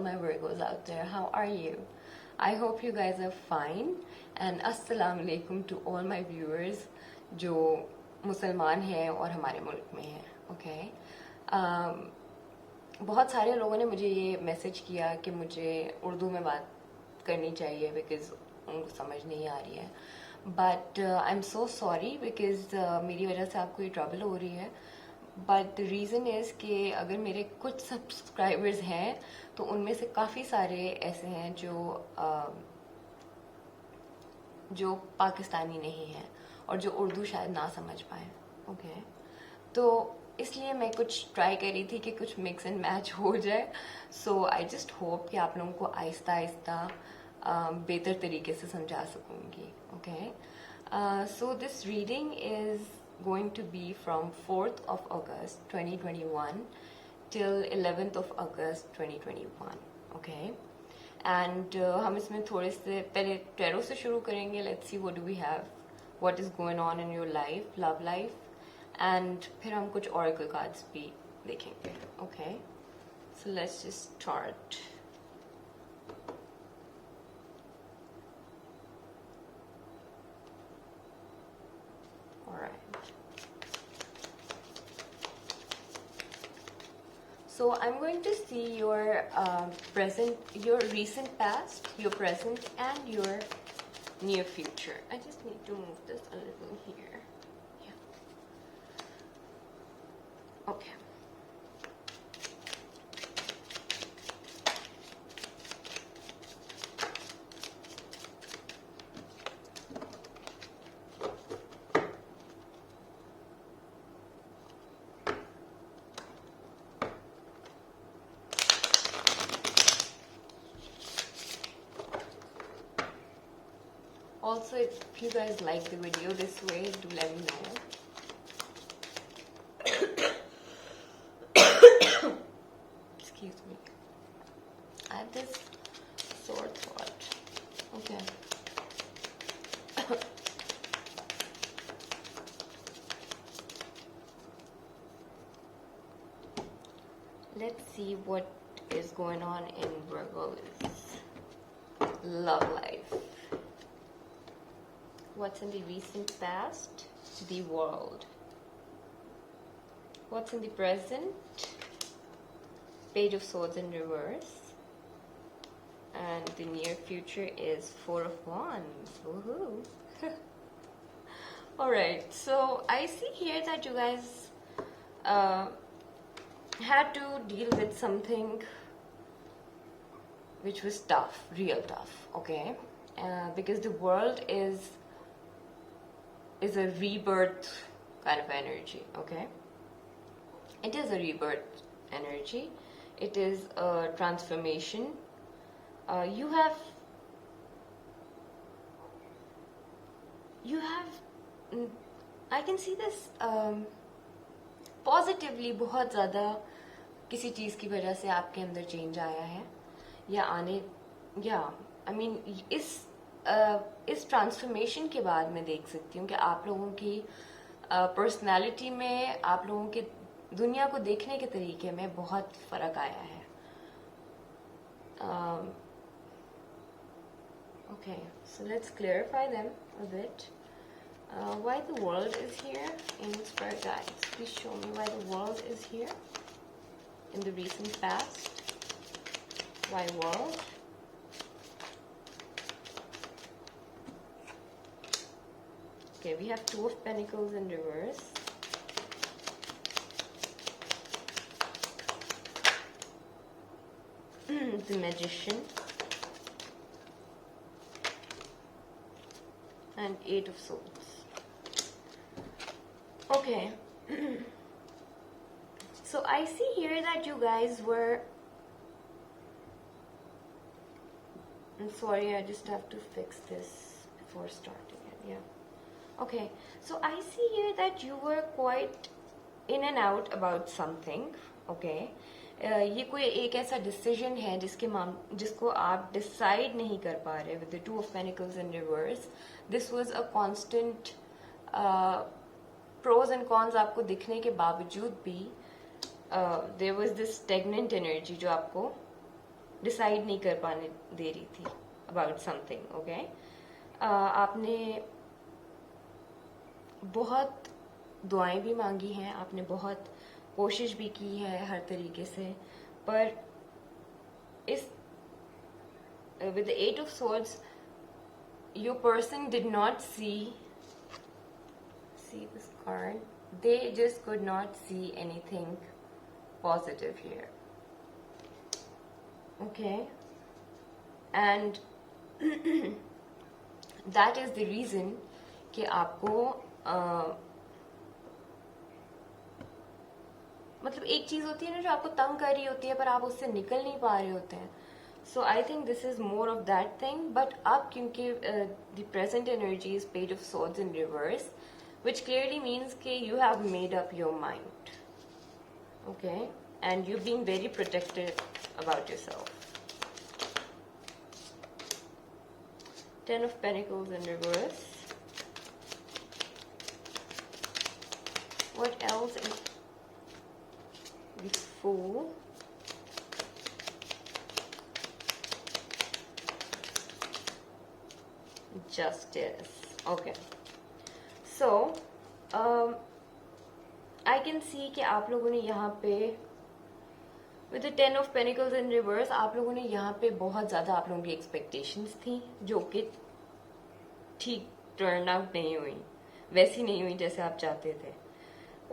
my Virgos out there. How are you? I hope you guys are fine. And Assalamu alaikum to all my viewers जो मुसलमान हैं और हमारे मुल्क में हैं. Okay. बहुत सारे लोगों ने मुझे ये मैसेज किया कि मुझे उर्दू में बात करनी चाहिए बिकॉज उनको समझ नहीं आ रही है. But I am so sorry because मेरी वजह से आपको ये ट्रबल हो रही है. बट द रीज़न इज़ कि अगर मेरे कुछ सब्सक्राइबर्स हैं तो उनमें से काफ़ी सारे ऐसे हैं जो पाकिस्तानी नहीं हैं और जो उर्दू शायद ना समझ पाए. ओके. तो इसलिए मैं कुछ ट्राई कर रही थी कि कुछ मिक्स एंड मैच हो जाए. सो आई जस्ट होप कि आप लोगों को आहिस्ता आहिस्ता बेहतर तरीके से समझा सकूंगी. Okay. So this reading is going to be from 4th of August 2021 till 11th of August 2021. Okay. And हम इसमें थोड़े से पहले टैरो से शुरू करेंगे. Let's see what do we have, what is going on in your life, love life, and फिर हम कुछ oracle cards भी देखेंगे. Okay. So let's just start. So I'm going to see your your recent past, your present, and your near future. I just need to move this a little here. Yeah. Okay. Also, if you guys like the video this way, do let me know. Excuse me. I have this sore throat. Okay. Let's see what is going on in Virgo's love life. What's in the recent past? The world. What's in the present? Page of Swords in reverse. And the near future is Four of Wands. Woohoo! Alright, so I see here that you guys had to deal with something which was tough, real tough, okay? Because the world is a rebirth kind of energy. Okay, it is a rebirth energy. It is a transformation. You have I can see this positively. बहुत ज़्यादा किसी चीज़ की वजह से आपके अंदर change आया है या I mean इस ट्रांसफॉर्मेशन के बाद मैं देख सकती हूँ कि आप लोगों की पर्सनालिटी में, आप लोगों के दुनिया को देखने के तरीके में बहुत फ़र्क आया है. Okay, so let's clarify them a bit. Why the world is here in Spirit Guides? Please show me why the world is here in the recent past. Why world? Okay, we have Two of Pentacles in reverse. The Magician. And Eight of Swords. Okay. So I see here that you guys were... I'm sorry, I just have to fix this before starting it. Yeah. Okay, so I see here that you were quite in and out about something. Okay, ये कोई एक ऐसा decision है जिसको आप decide नहीं कर पा रहे. With the Two of Pentacles in reverse, this was a constant pros and cons आपको दिखने के बावजूद भी there was this stagnant energy जो आपको डिसाइड नहीं कर पाने दे रही थी अबाउट समथिंग, ओके। आपने बहुत दुआएं भी मांगी हैं, आपने बहुत कोशिश भी की है हर तरीके से, पर इस with the Eight of Swords, your person did not see this card. They just could not see anything positive here. Okay, and that is the reason कि आपको मतलब एक चीज होती है ना जो आपको तंग कर रही होती है पर आप उससे निकल नहीं पा रहे होते हैं. So I think this is more of that thing. But अब क्योंकि the present energy is Page of Swords in reverse, which clearly means कि you have made up your mind, okay, and you're being very protective about yourself. Ten of Pentacles in reverse. What else is the Fool? Justice. Okay. So, I can see कि आप लोगों ने यहाँ पे with the Ten of Pentacles in reverse, आप लोगों ने यहाँ पे बहुत ज़्यादा आप लोगों की expectations थी जो कि ठीक टर्न आउट नहीं हुई, वैसी नहीं हुई जैसे आप चाहते थे,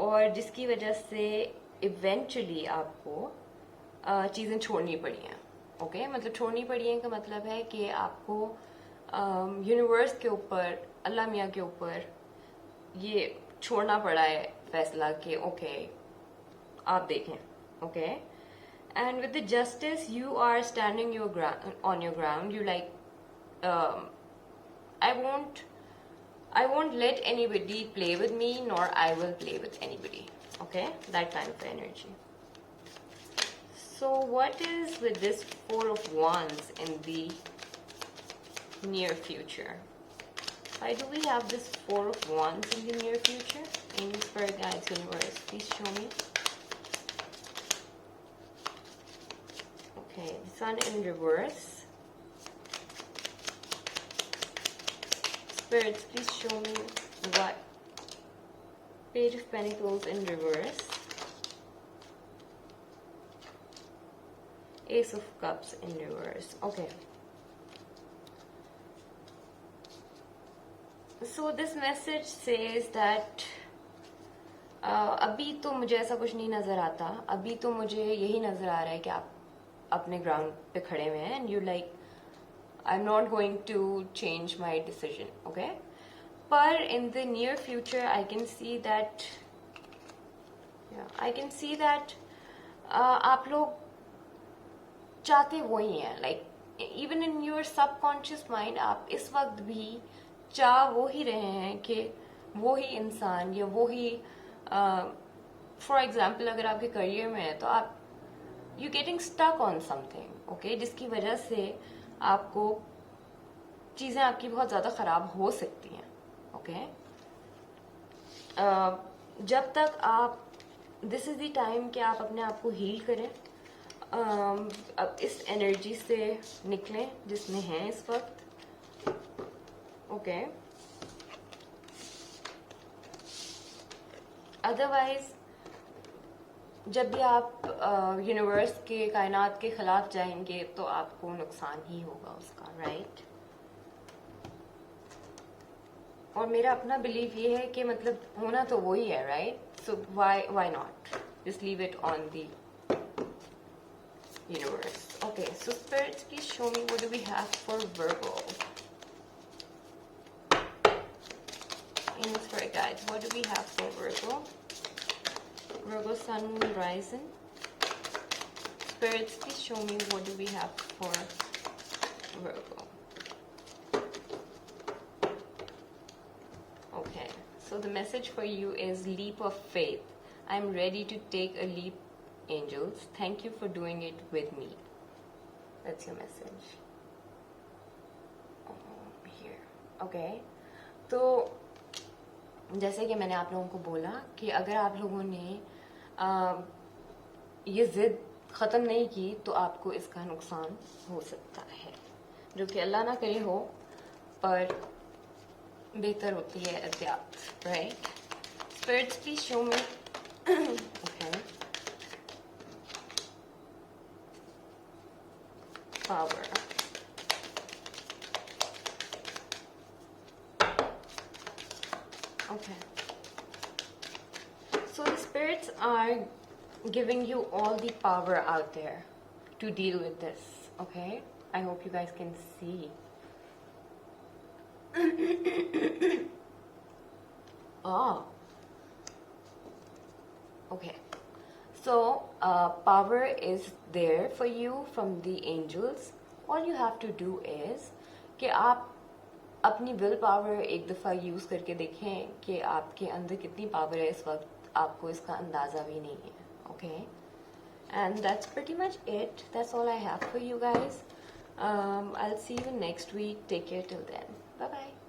और जिसकी वजह से इवेंचुअली आपको चीज़ें छोड़नी पड़ी हैं. ओके, मतलब छोड़नी पड़ी हैं का मतलब है कि आपको यूनिवर्स के ऊपर, अल्लाह मियाँ के ऊपर ये छोड़ना पड़ा है फैसला कि ओके आप देखें. Okay, and with the justice you are standing on your ground. You like I won't let anybody play with me, nor I will play with anybody. Okay, that kind of energy. So what is with this Four of Wands in the near future? Why do we have this Four of Wands in the near future? In Spirit Guides Universe, please show me. Okay, the Sun in reverse. Spirits, please show me what. Page of Pentacles in reverse. Ace of Cups in reverse. Okay. So this message says that अभी तो मुझे ऐसा कुछ नहीं नजर आता. अभी तो मुझे यही नजर आ रहा है कि आप अपने ग्राउंड पे खड़े हुए हैं, and you like, I'm not going to change my decision, okay? But in the near future, I can see that, आप लोग चाहते वही हैं. Like, even in your subconscious mind, आप इस वक्त भी चाह वो ही रहे हैं कि वो ही इंसान या वो ही, for example, अगर आपके करियर में है तो आप you getting stuck on something, okay? जिसकी वजह से आपको चीज़ें आपकी बहुत ज़्यादा ख़राब हो सकती हैं. ओके, जब तक आप, दिस इज़ द टाइम कि आप अपने आप को हील करें, अब इस एनर्जी से निकलें जिसमें हैं इस वक्त. ओके, अदरवाइज जब भी आप यूनिवर्स के, कायनात के खिलाफ जाएंगे तो आपको नुकसान ही होगा उसका, राइट? और मेरा अपना बिलीव ये है कि मतलब होना तो वही है, right? So why not just leave it on the universe. Okay, so spirits please show me what do we have for Virgo. In spirit guides, what do we have for Virgo? Virgo Sun Moon Rising. Spirits, please show me what do we have for Virgo. Okay, so the message for you is leap of faith. I'm ready to take a leap, angels. Thank you for doing it with me. That's your message. Here. Okay. तो जैसे कि मैंने आप लोगों को बोला कि अगर आप लोगों ने ये जिद ख़त्म नहीं की तो आपको इसका नुकसान हो सकता है, जो कि अल्लाह ना करे हो, पर बेहतर होती है एहतियात, right? Spirits please show me. Okay, power, okay, so the spirits are giving you all the power out there to deal with this. Okay, I hope you guys can see. Oh, okay, so power is there for you from the angels. All you have to do is कि आप अपनी will power एक दफ़ा use करके देखें कि आपके अंदर कितनी पावर है इस वक्त, आपको इसका अंदाज़ा भी नहीं है. Okay, and that's pretty much it. That's all I have for you guys. I'll see you next week. Take care till then. Bye bye.